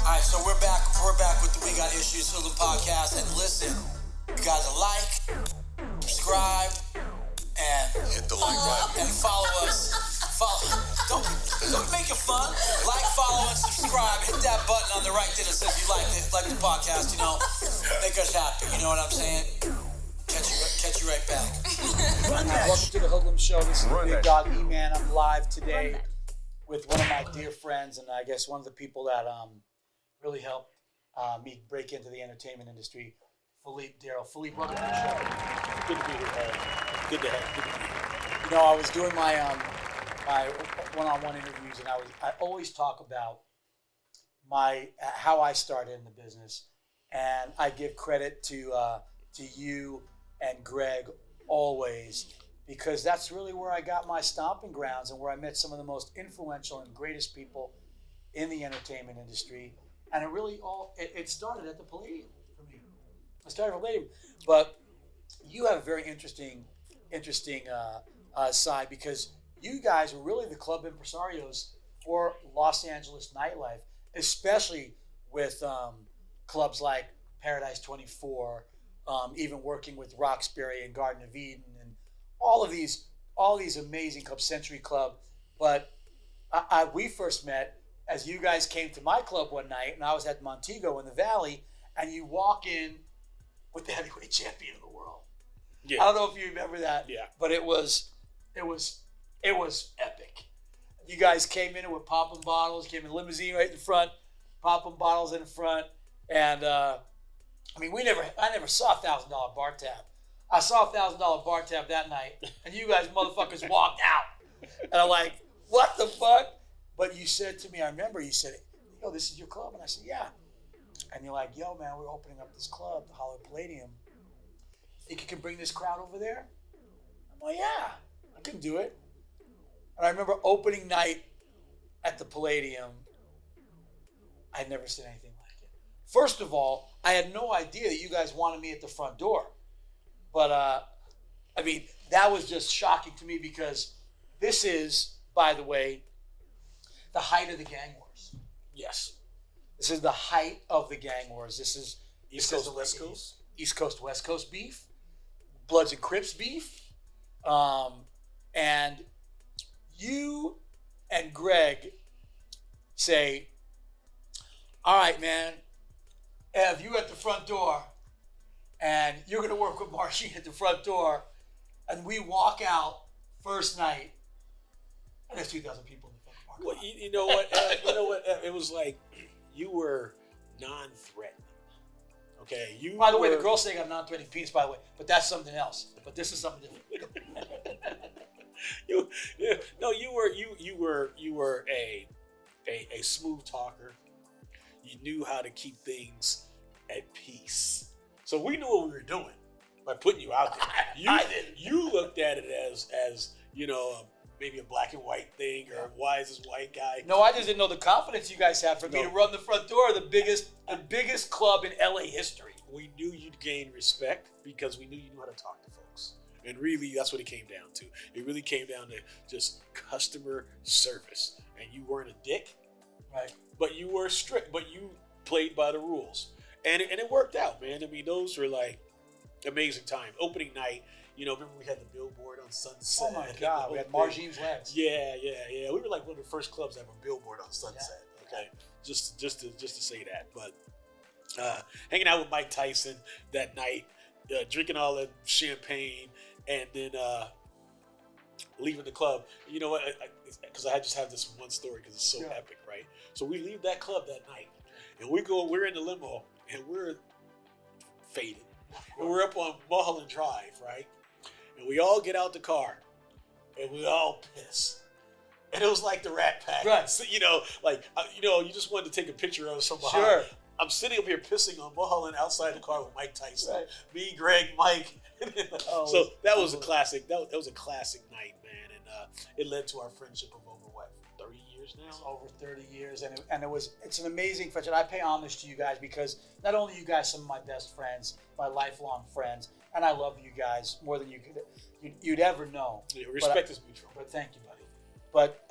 All right, so we're back. We're back with the We Got Issues Hoodlum podcast. And listen, you guys like, subscribe, and hit the like button and follow us. Don't make it fun. Like, follow, and subscribe. Hit that button on the right there that says you like the podcast. You know, make us happy. You know what I'm saying? Catch you right back. Welcome to the Hoodlum Show. This is Big Dog E-Man. I'm live today with one of my dear friends, and I guess one of the people that really helped me break into the entertainment industry, Philippe Darrell. Philippe, welcome to the show. Good to be here. Good to have you. You know, I was doing my my one-on-one interviews, and I always talk about how I started in the business, and I give credit to you and Greg always, because that's really where I got my stomping grounds and where I met some of the most influential and greatest people in the entertainment industry. And it really it started at the Palladium for me. It started at the Palladium, but you have a very interesting side, because you guys were really the club impresarios for Los Angeles nightlife, especially with clubs like Paradise 24, even working with Roxbury and Garden of Eden and all of these amazing clubs, Century Club. But we first met as you guys came to my club one night, and I was at Montego in the Valley, and you walk in with the heavyweight champion of the world. Yeah. I don't know if you remember that. Yeah. But it was epic. You guys came in with popping bottles, came in limousine right in front, popping bottles in front, and I never saw a $1,000 bar tab. I saw a $1,000 bar tab that night, and you guys motherfuckers walked out. And I'm like, what the fuck? But you said to me, I remember you said, yo, this is your club? And I said, yeah. And you're like, yo, man, we're opening up this club, the Hollywood Palladium. Think you can bring this crowd over there? I'm like, yeah, I can do it. And I remember opening night at the Palladium. I had never seen anything like it. First of all, I had no idea that you guys wanted me at the front door. But, that was just shocking to me, because this is, by the way, the height of the gang wars. Yes. This is the height of the gang wars. This is East Coast, West Coast. East Coast, West Coast beef. Bloods and Crips beef. And you and Greg say, all right, man, Ev, you at the front door, and you're going to work with Marcine at the front door, and we walk out first night, and there's 2,000 people in the front parking lot. Well, you know what? It was like you were non-threatening. Okay, By the way, the girls say I got a non-threatening penis, by the way, but that's something else. But this is something different. You were a smooth talker. You knew how to keep things at peace. So we knew what we were doing by putting you out there. I did. You looked at it as maybe a black and white thing, or why is this white guy? No, I just didn't know the confidence you guys had for me to run the front door of the biggest club in LA history. We knew you'd gain respect because we knew you knew how to talk to folks. And really, that's what it came down to. It really came down to just customer service. And you weren't a dick. Right. But you were strict. But you played by the rules. And it worked out, man. I mean, those were like amazing time. Opening night, remember we had the billboard on Sunset. Oh my God, we had Margine's legs. Yeah. We were like one of the first clubs to have a billboard on Sunset. Yeah. Okay, just to say that. But hanging out with Mike Tyson that night, drinking all that champagne, and then leaving the club. You know what? Because I just have this one story because it's so epic, right? So we leave that club that night, and we're in the limo, and we're faded. And we're up on Mulholland Drive, right? And we all get out the car, and we all piss. And it was like the Rat Pack. Right. So, you just wanted to take a picture of somebody. Sure. I'm sitting up here pissing on Mulholland outside the car with Mike Tyson. Right. Me, Greg, Mike. So that was a classic. That was a classic night, man. And it led to our friendship of over, 30 years now? It's over 30 years. And it's an amazing friendship. I pay homage to you guys, because not only are you guys some of my best friends, my lifelong friends, and I love you guys more than you'd ever know. Yeah, respect is mutual. But thank you, buddy. But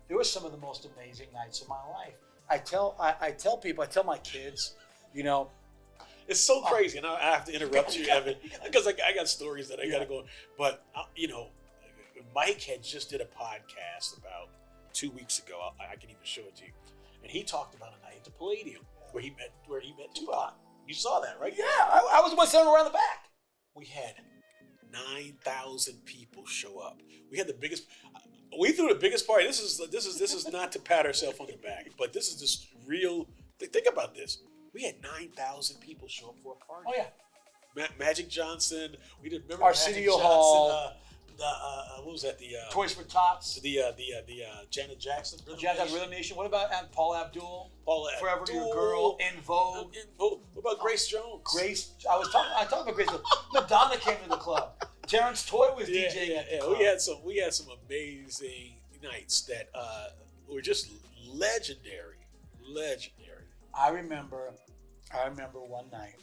there were some of the most amazing nights of my life. I tell people, I tell my kids, you know, It's so crazy, and I have to interrupt you, Evan, because I got stories that I got to go. But Mike had just did a podcast about 2 weeks ago. I can even show it to you, and he talked about a night at the Palladium where he met Tupac. You saw that, right? Yeah, I was the one sitting around the back. We had 9,000 people show up. We had the biggest. We threw the biggest party. This is not to pat ourselves on the back, but this is just real. Think about this. We had 9,000 people show up for a party. Oh yeah. Magic Johnson. We did remember Arsenio Magic Hall. Johnson. What was that? The Toys for Tots. The Janet Jackson. Rhythm Nation. What about Paul Abdul? Forever Abdul. Your Girl. In Vogue. What about Grace Jones? I talked about Grace Jones. Madonna came to the club. Terrence Toy was DJing at the club. We had some amazing nights that were just legendary. I remember one night,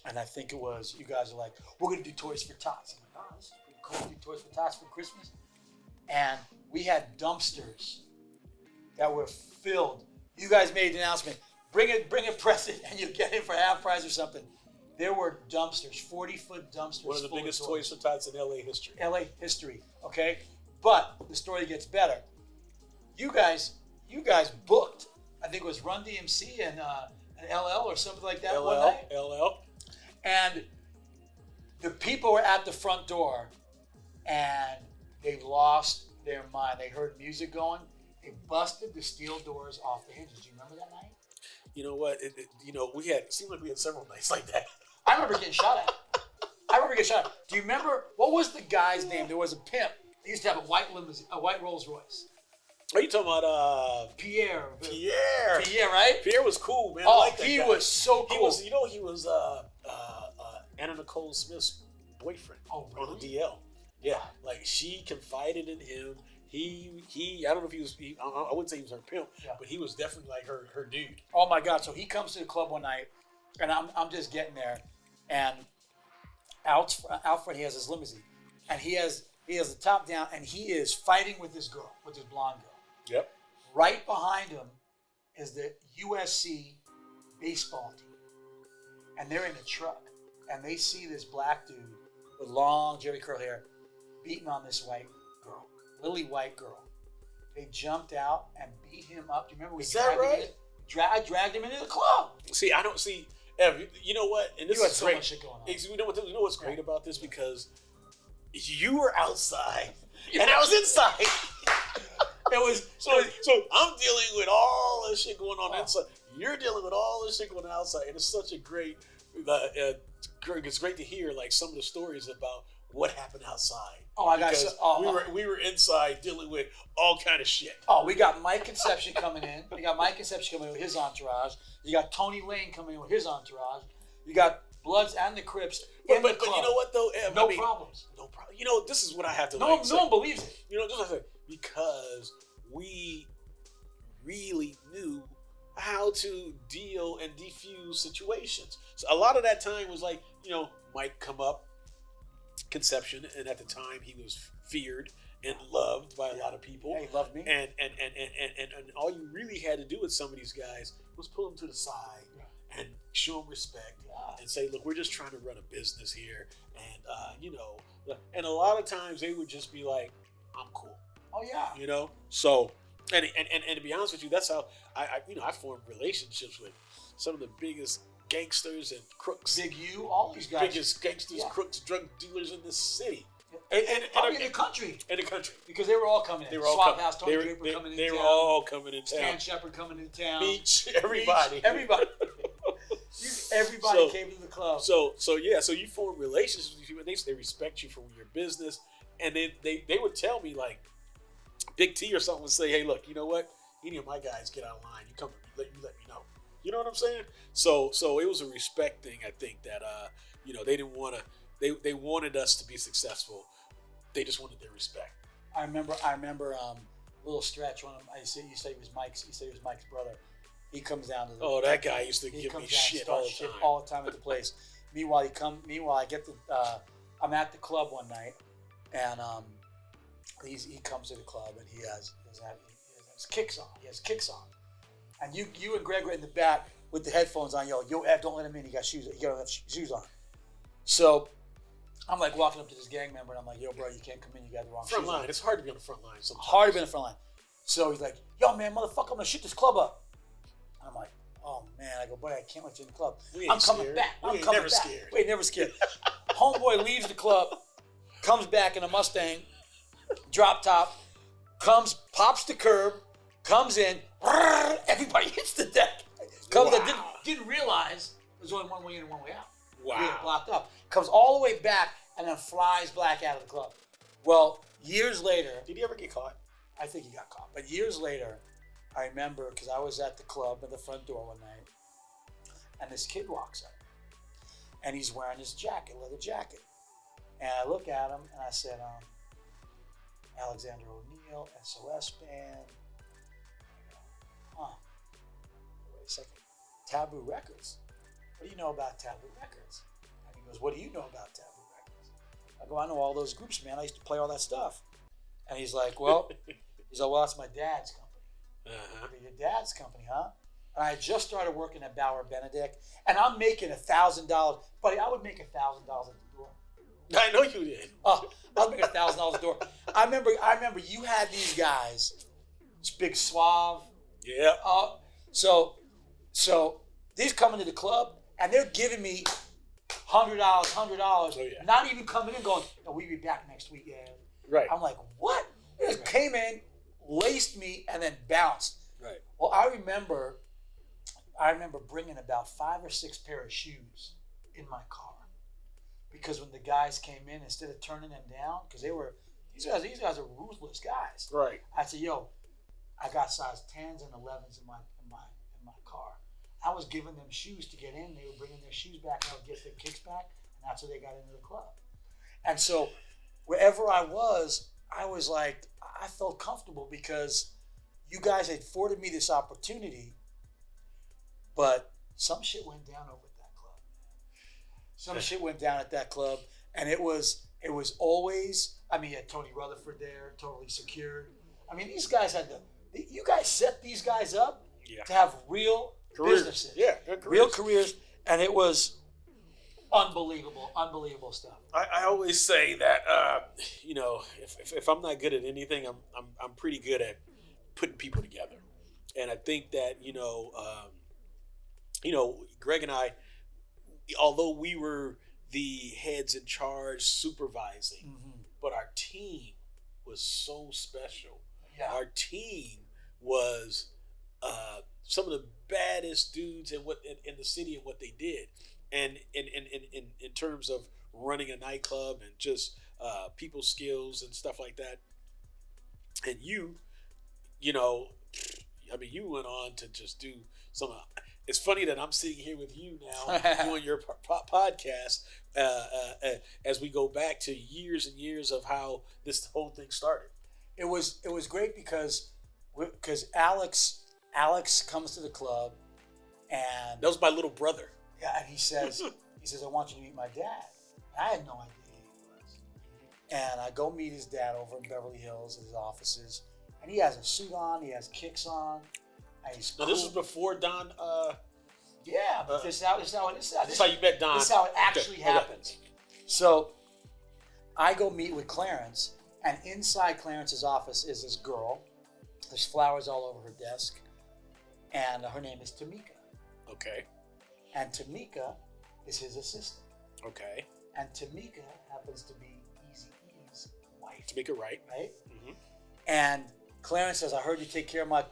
and I think it was, you guys are like, we're going to do Toys for Tots. I'm like, oh, this is pretty cool. Do Toys for Tots for Christmas. And we had dumpsters that were filled. You guys made an announcement. Bring a present and you get it for half price or something. There were dumpsters, 40-foot dumpsters. One of the biggest Toys for Tots in LA history. Okay? But the story gets better. You guys booked, I think it was Run DMC and LL or something like that one night. LL. And the people were at the front door and they lost their mind. They heard music going. They busted the steel doors off the hinges. Do you remember that night? You know what? It seemed like we had several nights like that. I remember getting shot at. Do you remember, what was the guy's name? There was a pimp. He used to have a white limousine, a white Rolls Royce. Are you talking about Pierre, right? Pierre was cool, man. Oh, I like that he guy. was so cool. He was Anna Nicole Smith's boyfriend on the DL. Yeah, like she confided in him. He I don't know if he was. I wouldn't say he was her pimp, but he was definitely like her dude. Oh my God! So he comes to the club one night, and I'm just getting there, and out front he has his limousine, and he has the top down, and he is fighting with this blonde girl. Yep. Right behind him is the USC baseball team, and they're in the truck, and they see this black dude with long Jerry curl hair beating on this white girl, lily white girl. They jumped out and beat him up. Do you remember? Is that right? I dragged him into the club. See, I don't see. Ev, you know what? And this You had is so great. much shit going on. You know what's great about this? Because you were outside and I was inside. It was so I'm dealing with all this shit going on inside. You're dealing with all this shit going on outside, and it's such a great. It's great to hear like some of the stories about what happened outside. Oh, I got we were inside dealing with all kind of shit. Oh, we got Mike Conception coming in. With his entourage. You got Tony Lane coming in with his entourage. You got Bloods and the Crips in the club. But you know what though? Ev, no problems. No problem. You know, this is what I have to No one believes it. You know, just like I said, because we really knew how to deal and defuse situations. So a lot of that time was like, Mike come up, Conception, and at the time he was feared and loved by a lot of people. Yeah, he loved me. And all you really had to do with some of these guys was pull them to the side and show them respect and say, look, we're just trying to run a business here, and and a lot of times they would just be like, I'm cool. Oh yeah. So and to be honest with you, that's how I formed relationships with some of the biggest gangsters and crooks. Big U, all these guys. Biggest gangsters, crooks, drug dealers in this city. And probably in the country. Because they were all coming in. They were all Swap House, Tony Draper coming in town. They were all coming in town. Stan Shepard coming in town. Beach, everybody. Everybody came to the club. So you form relationships with people, and they respect you for your business. And then they would tell me, like, Big T or something would say, hey, look, you know what? Any of my guys get out of line. You come, let me know. You know what I'm saying? So it was a respect thing. I think that they didn't want to. They wanted us to be successful. They just wanted their respect. I remember Little Stretch. One of them, you said he was Mike's. He said he was Mike's brother. He comes down to the. Oh, that guy used to give me shit all the time. All the time at the place. Meanwhile, I get the. I'm at the club one night, and he comes to the club and he has kicks on. He has kicks on, And you and Greg were in the back with the headphones on. Yo, Ev, don't let him in. He got shoes. He got shoes on. So I'm like walking up to this gang member, and I'm like, yo, bro, you can't come in. You got the wrong Front shoes line. on. It's hard to be on the front line sometimes. Hard to be on the front line. So he's like, yo, man, motherfucker, I'm gonna shoot this club up. And I'm like, oh man. I go, buddy, I can't let you in the club. I'm coming scared. back. We I'm ain't coming never back. scared. Wait, never scared. Homeboy leaves the club, comes back in a Mustang, drop top, pops the curb, comes in, everybody hits the deck. Comes in, didn't realize there's only one way in and one way out. Wow. We had it blocked up. Comes all the way back and then flies black out of the club. Well, years later, Did he ever get caught? I think he got caught. But years later, I remember because I was at the club at the front door one night, and this kid walks up, and he's wearing his jacket, leather jacket. And I look at him, and I said, Alexander O'Neill, SOS band. I go, huh, wait a second. Taboo Records. What do you know about Taboo Records? And he goes, what do you know about Taboo Records? I go, I know all those groups, man. I used to play all that stuff. And he's like, well, that's my dad's company. Uh-huh. Your dad's company, huh? And I just started working at Bauer Benedict, and I'm making $1,000. Buddy, I would make $1,000 at the door. I know you did. Oh, I was making $1,000 at the door. I remember you had these guys, this big suave. Yeah. So these come into the club, and they're giving me $100, Oh, yeah. not even coming in going, no, we'll be back next week, yeah. Right. I'm like, what? They just came in, laced me, and then bounced. Right. Well, I remember bringing about 5 or 6 pair of shoes in my car because when the guys came in, instead of turning them down, because these guys are ruthless guys. Right. I said, yo, I got size 10s and 11s in my car. I was giving them shoes to get in. They were bringing their shoes back. And I would get their kicks back, and that's how they got into the club. And so wherever I was like, I felt comfortable because you guys had afforded me this opportunity, but some shit went down over at that club. Some shit went down at that club, and it was always, I mean, you had Tony Rutherford there, totally secured. I mean, these guys you guys set these guys up to have real businesses. Yeah, real careers, and it was unbelievable stuff. I always say that if I'm not good at anything, I'm pretty good at putting people together, and I think that Greg and I, although we were the heads in charge supervising, but our team was so special. Yeah. Our team was some of the baddest dudes in the city and what they did, and in terms of running a nightclub and just people skills and stuff like that. And you went on to just do some. It's funny that I'm sitting here with you now doing your podcast as we go back to years and years of how this whole thing started. It was great because Alex comes to the club, and that was my little brother. Yeah, and he says, I want you to meet my dad. I had no idea who he was. And I go meet his dad over in Beverly Hills at his offices, and he has a suit on, he has kicks on, and he's cool. Now this was before Don. Yeah, but this is how you met Don. This is how it actually happens. So I go meet with Clarence, and inside Clarence's office is this girl. There's flowers all over her desk, and her name is Tamika. Okay. And Tamika is his assistant. Okay. And Tamika happens to be Eazy-E's wife. Tamika, right? Right. Mm-hmm. And Clarence says, "I heard you take care of my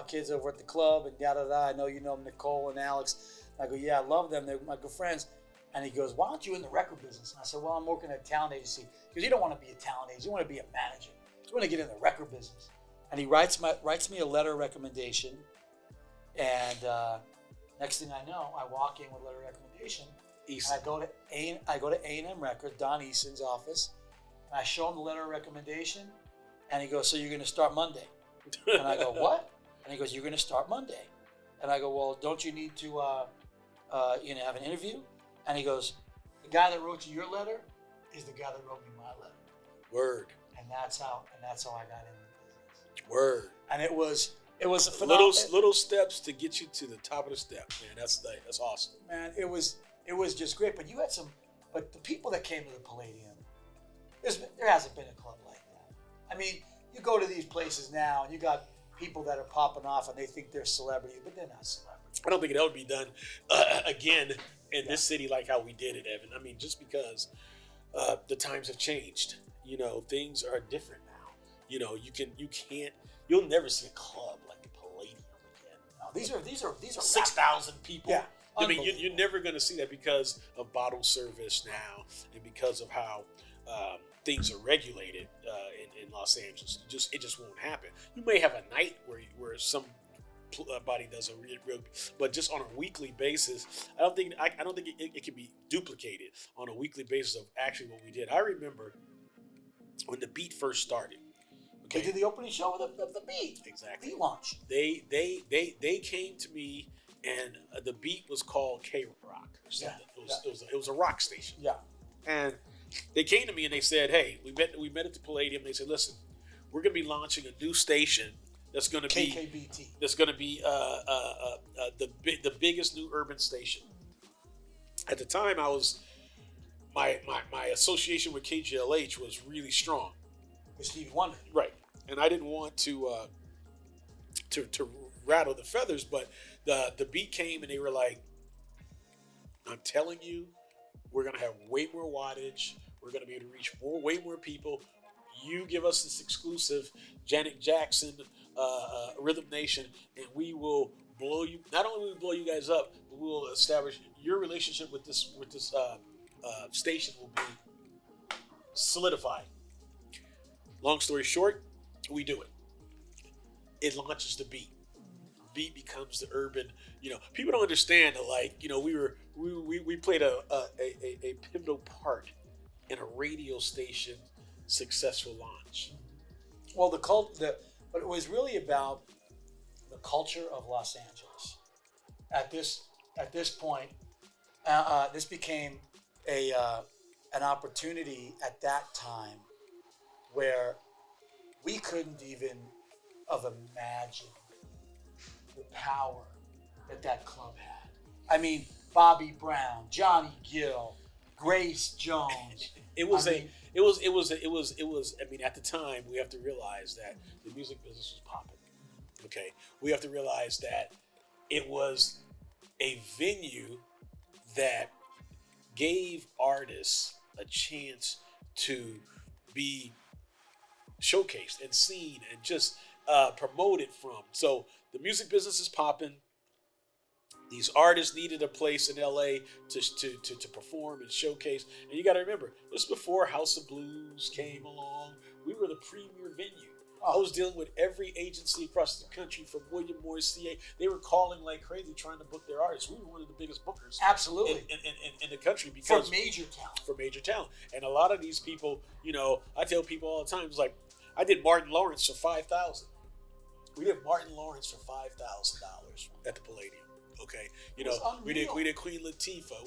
kids over at the club, and yada yada. I know you know Nicole and Alex." And I go, "Yeah, I love them. They're my good friends." And he goes, "Why aren't you in the record business?" And I said, "Well, I'm working at a talent agency." Because you don't want to be a talent agency, you want to be a manager. You want to get in the record business. And he writes me a letter of recommendation, and next thing I know, I walk in with a letter of recommendation. Easton. And I go to A&M Records, Don Easton's office, and I show him the letter of recommendation, and he goes, "So you're going to start Monday?" And I go, "What?" And he goes, "You're going to start Monday." And I go, "Well, don't you need to have an interview?" And he goes, "The guy that wrote you your letter is the guy that wrote me my letter." Word. And that's how I got into the business. Word. And it was It was a phenomenal. Little steps to get you to the top of the step, man. That's awesome. Man, it was just great. But you had but the people that came to the Palladium, there hasn't been a club like that. I mean, you go to these places now and you got people that are popping off and they think they're celebrities, but they're not celebrities. I don't think it'll be done again in this city like how we did it, Evan. I mean, just because the times have changed. You know, things are different now. You know, you'll never see a club like the Palladium again. No, these are 6,000 people. Yeah, I mean, you're never going to see that because of bottle service now, and because of how things are regulated in Los Angeles. It just won't happen. You may have a night where somebody does a real, but just on a weekly basis, I don't think it can be duplicated on a weekly basis of actually what we did. I remember when the Beat first started. Okay, they did the opening show of the Beat. Exactly. Beat launch. They came to me, and the Beat was called K-Rock. Yeah. It was a rock station. Yeah. And they came to me and they said, "Hey, we met at the Palladium." They said, "Listen, we're going to be launching a new station that's going to be KKBT. That's going to be the biggest new urban station." At the time, I was my association with KGLH was really strong. With Stevie Wonder. Right. And I didn't want to rattle the feathers, but the Beat came and they were like, "I'm telling you, we're going to have way more wattage. We're going to be able to reach way more people. You give us this exclusive Janet Jackson Rhythm Nation, and we will blow you. Not only will we blow you guys up, but we will establish your relationship with this station will be solidified." Long story short, we do it. It launches the Beat. Beat becomes the urban. You know, people don't understand that. Like, you know, we played a pivotal part in a radio station successful launch. Well, but it was really about the culture of Los Angeles. At this point, this became an opportunity at that time where we couldn't even have imagined the power that club had. I mean, Bobby Brown, Johnny Gill, Grace Jones. I mean, at the time, we have to realize that the music business was popping. Okay, we have to realize that it was a venue that gave artists a chance to be showcased and seen and just promoted from. So the music business is popping. These artists needed a place in LA to perform and showcase. And you got to remember, this is before House of Blues came along. We were the premier venue. I was dealing with every agency across the country from William Morris, CA. They were calling like crazy trying to book their artists. We were one of the biggest bookers absolutely in the country because for major talent. And a lot of these people, you know, I tell people all the time, it's like, I did Martin Lawrence for $5,000. We did Martin Lawrence for $5,000 at the Palladium. Okay, you know, we did Queen Latifah.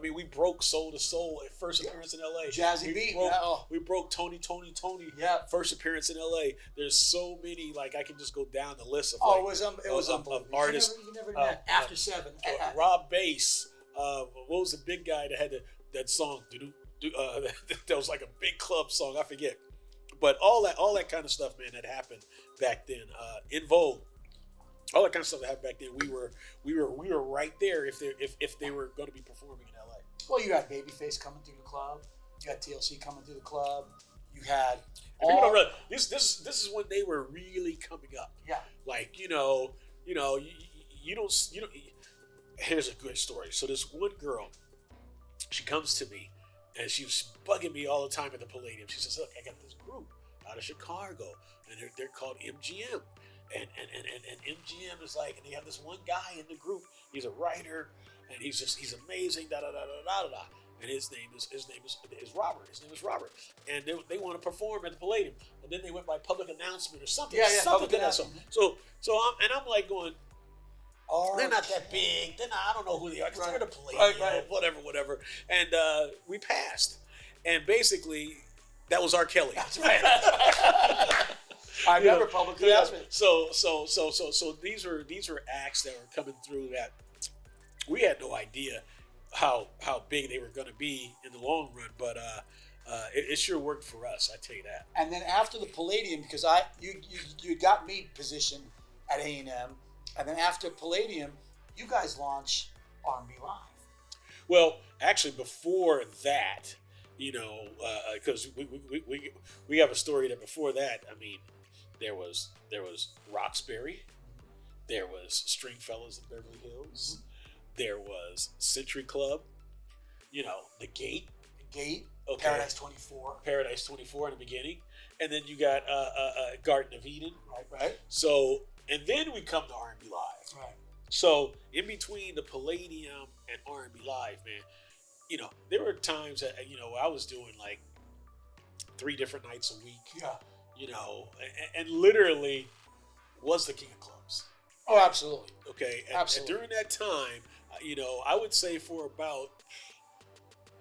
We broke Soul to Soul at first appearance in LA. Jazzy B. We broke Tony. Yeah. First appearance in LA. There's so many, like I can just go down the list of. It was unbelievable. Artists. You never met After 7. Rob Bass. What was the big guy that had that song? That was like a big club song. I forget. But all that kind of stuff, man, that happened back then. In Vogue. All that kind of stuff that happened back then, we were right there if they were going to be performing in LA. Well, you had Babyface coming through the club. You had TLC coming through the club. You had people don't realize this is when they were really coming up. Yeah. Like you don't. Here's a good story. So this one girl, she comes to me, and she was bugging me all the time at the Palladium. She says, "Look, I got this group out of Chicago, and they're called MGM." And MGM is like, and they have this one guy in the group. He's a writer, and he's amazing. And his name is Robert. His name is Robert. And they want to perform at the Palladium. And then they went by public announcement or something. Yeah, something public announcement. So I'm like going, they're not that big. I don't know who they are. Because they're the Palladium. Right. Whatever. And we passed. And basically, that was R. Kelly. That's right. I You know, never publicly asked me. So these were acts that were coming through that we had no idea how big they were going to be in the long run, but it sure worked for us. I tell you that. And then after the Palladium, because you got me positioned at A&M, and then after Palladium, you guys launched R&B Live. Well, actually, before that, because we have a story that before that, I mean, there was Roxbury, there was Stringfellas in Beverly Hills, there was Century Club, the Gate, okay. Paradise 24 in the beginning, and then you got Garden of Eden, right. So, and then we come to R&B Live, Right. So in between the Palladium and R&B Live, man, there were times that I was doing like 3 different nights a week. Yeah. And literally was the king of clubs. Oh, absolutely. Okay. Absolutely. And during that time, I would say for about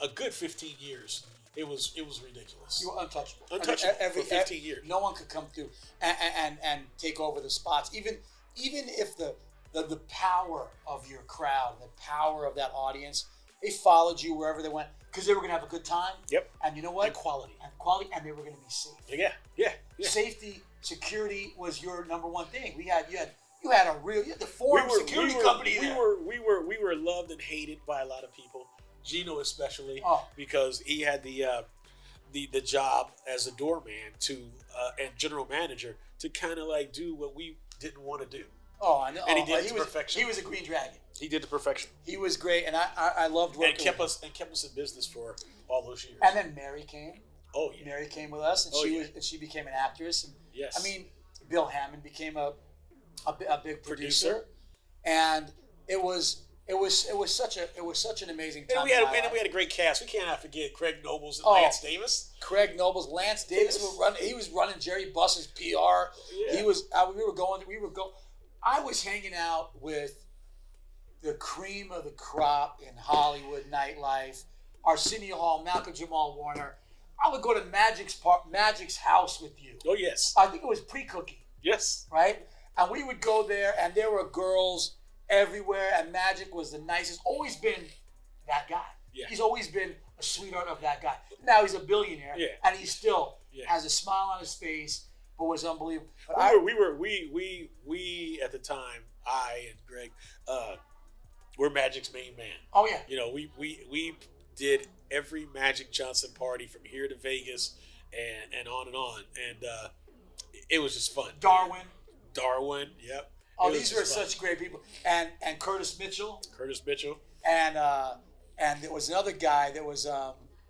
a good 15 years, it was ridiculous. You were untouchable. Untouchable for 15 years. No one could come through and take over the spots. Even if the power of your crowd, the power of that audience, they followed you wherever they went because they were going to have a good time. Yep. And you know what? And quality, and they were going to be safe. Yeah. Safety, security was your number one thing. You had the Forum security company there. We were loved and hated by a lot of people. Gino especially, because he had the job as a doorman and general manager to kind of like do what we didn't want to do. Oh, I know. And he did it to perfection. He was a green dragon. He did to perfection. He was great, and I loved working. And kept us in business for all those years. And then Mary came. Oh yeah. Mary came with us, and she became an actress. And, yes. I mean, Bill Hammond became a big producer, and it was such an amazing time. And we had a great cast. We cannot forget Craig Nobles and Lance Davis. Craig Nobles, Lance Davis he was running Jerry Buss's PR. Yeah. I was hanging out with the cream of the crop in Hollywood nightlife. Arsenio Hall, Malcolm Jamal Warner. I would go to Magic's house with you. Oh yes. I think it was pre-cookie. Yes. Right? And we would go there, and there were girls everywhere, and Magic was the nicest. Always been that guy. Yeah. He's always been a sweetheart of that guy. Now he's a billionaire, and he still has a smile on his face, but was unbelievable. But we at the time, I and Greg, were Magic's main man. Oh yeah. We did every Magic Johnson party from here to Vegas and on, and it was just fun. Darwin, yep. Oh, these were such great people, and Curtis Mitchell, and there was another guy that was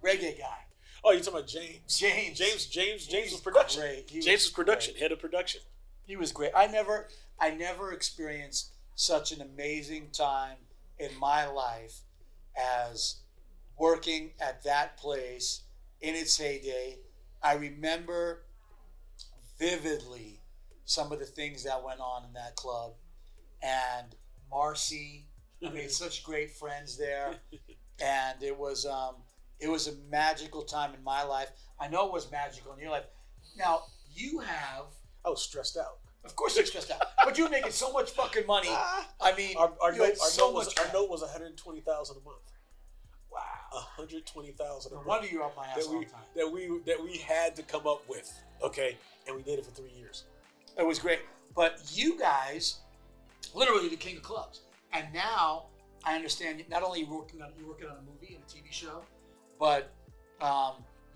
reggae guy. Oh, you're talking about James? James was production. Great. James was production, head of production. He was great. I never experienced such an amazing time in my life as working at that place in its heyday. I remember vividly some of the things that went on in that club, and Marcy. I made such great friends there, and it was a magical time in my life. I know it was magical in your life. Now I was stressed out. Of course you're stressed out, but you were making so much fucking money. I mean, our you had so note much. Our note was $120,000 a month. Wow. $120,000 a No month. wonder you're up my ass all the time. That we had to come up with. Okay, and we did it for 3 years. It was great. But you guys, literally the king of clubs. And now I understand not only you're working on a movie and a TV show, but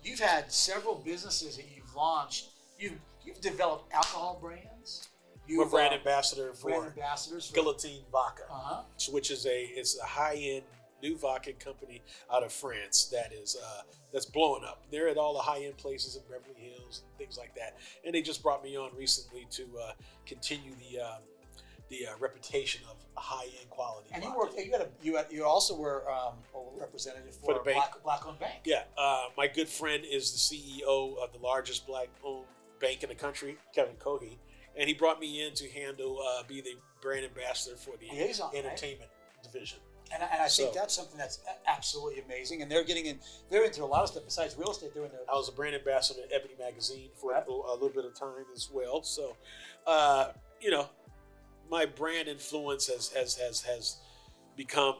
you've had several businesses that you've launched. You've developed alcohol brands. We're brand ambassador for brand ambassadors for Guillotine Vodka, which is a high-end new vodka company out of France that's blowing up. They're at all the high-end places in Beverly Hills and things like that. And they just brought me on recently to continue the reputation of a high-end quality. And vodka. you also were a representative for the bank. Black-owned bank. Yeah, my good friend is the CEO of the largest black-owned bank in the country, Kevin Cohey, and he brought me in to be the brand ambassador for the Liaison, entertainment division. And I think that's something that's absolutely amazing. And they're into a lot of stuff besides real estate. I was a brand ambassador at Ebony Magazine for a little bit of time as well. So, my brand influence has become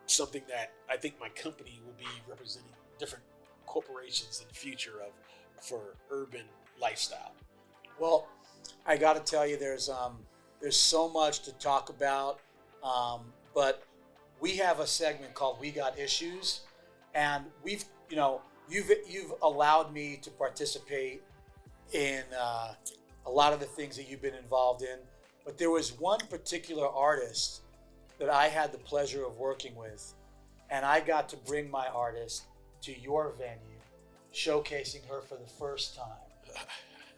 something that I think my company will be representing different corporations in the future for urban lifestyle. Well, I got to tell you, there's so much to talk about, but we have a segment called "We Got Issues," and you've allowed me to participate in a lot of the things that you've been involved in. But there was one particular artist that I had the pleasure of working with, and I got to bring my artist to your venue, showcasing her for the first time.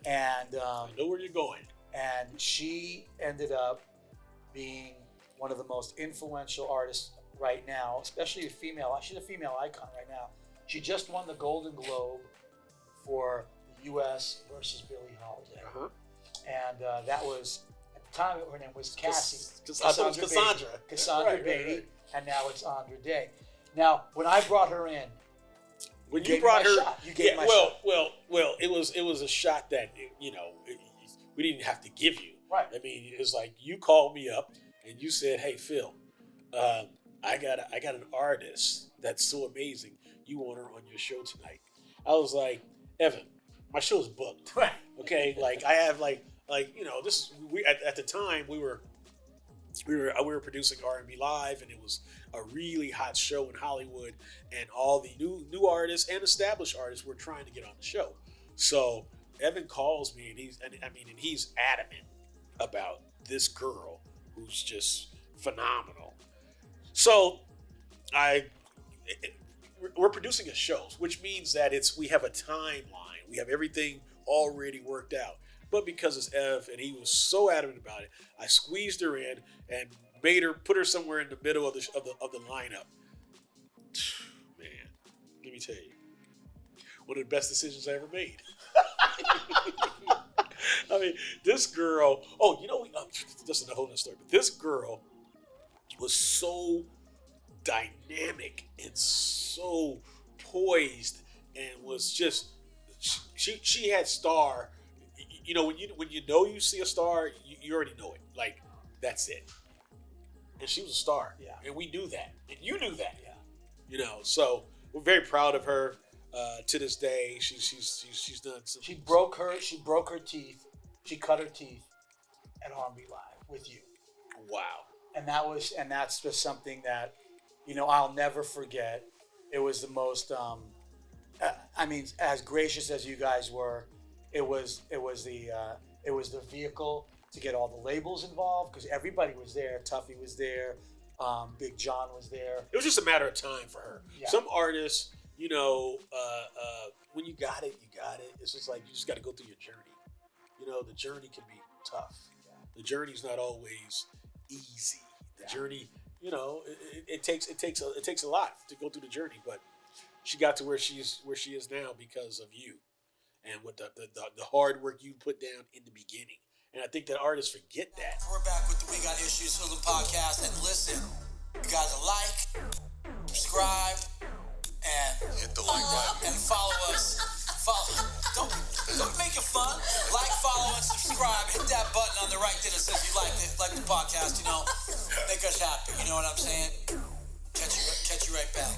And I know where you're going. And she ended up being one of the most influential artists right now, especially a female. She's a female icon right now. She just won the Golden Globe for the U.S. versus Billie Holiday. Uh-huh. And that was, at the time, her name was Cassie. Cassandra Beatty. Right. And now it's Andra Day. Now, when I brought her in, when you brought her, shot. You gave my shot. Well, it was a shot that we didn't have to give you. Right. I mean, it was like you called me up and you said, "Hey, Phil, I got an artist that's so amazing. You want her on your show tonight?" I was like, "Evan, my show's booked." Right. Okay, like I have this is at the time we were producing R&B Live, and it was a really hot show in Hollywood, and all the new artists and established artists were trying to get on the show. So Evan calls me, and he's adamant about this girl who's just phenomenal. So we're producing a show, which means that we have a timeline, we have everything already worked out. But because it's Ev and he was so adamant about it, I squeezed her in and put her somewhere in the middle of the lineup. Man, let me tell you, one of the best decisions I ever made. I mean, this girl. Oh, that's a whole other story. But this girl was so dynamic and so poised, and was just she had star. When you see a star, you already know it. Like, that's it. And she was a star. Yeah. And we knew that. And you knew that. Yeah. So we're very proud of her. To this day, she's done some. She broke her teeth. She cut her teeth at R&B Live with you. Wow. And that's just something that, I'll never forget. It was the most, as gracious as you guys were, it was the vehicle to get all the labels involved, because everybody was there. Tuffy was there. Big John was there. It was just a matter of time for her. Yeah. Some artists, when you got it, you got it. It's just like you just got to go through your journey. The journey can be tough. Yeah. The journey's not always easy. The journey, it takes a lot to go through the journey. But she got to where she is now because of you, and with the hard work you put down in the beginning. And I think that artists forget that. We're back with the We Got Issues Hoodlum podcast, and listen, you guys subscribe, and hit the like button and follow us. Don't make it fun. Like, follow, and subscribe. Hit that button on the right that says you like the podcast. Make us happy. You know what I'm saying? Catch you right back.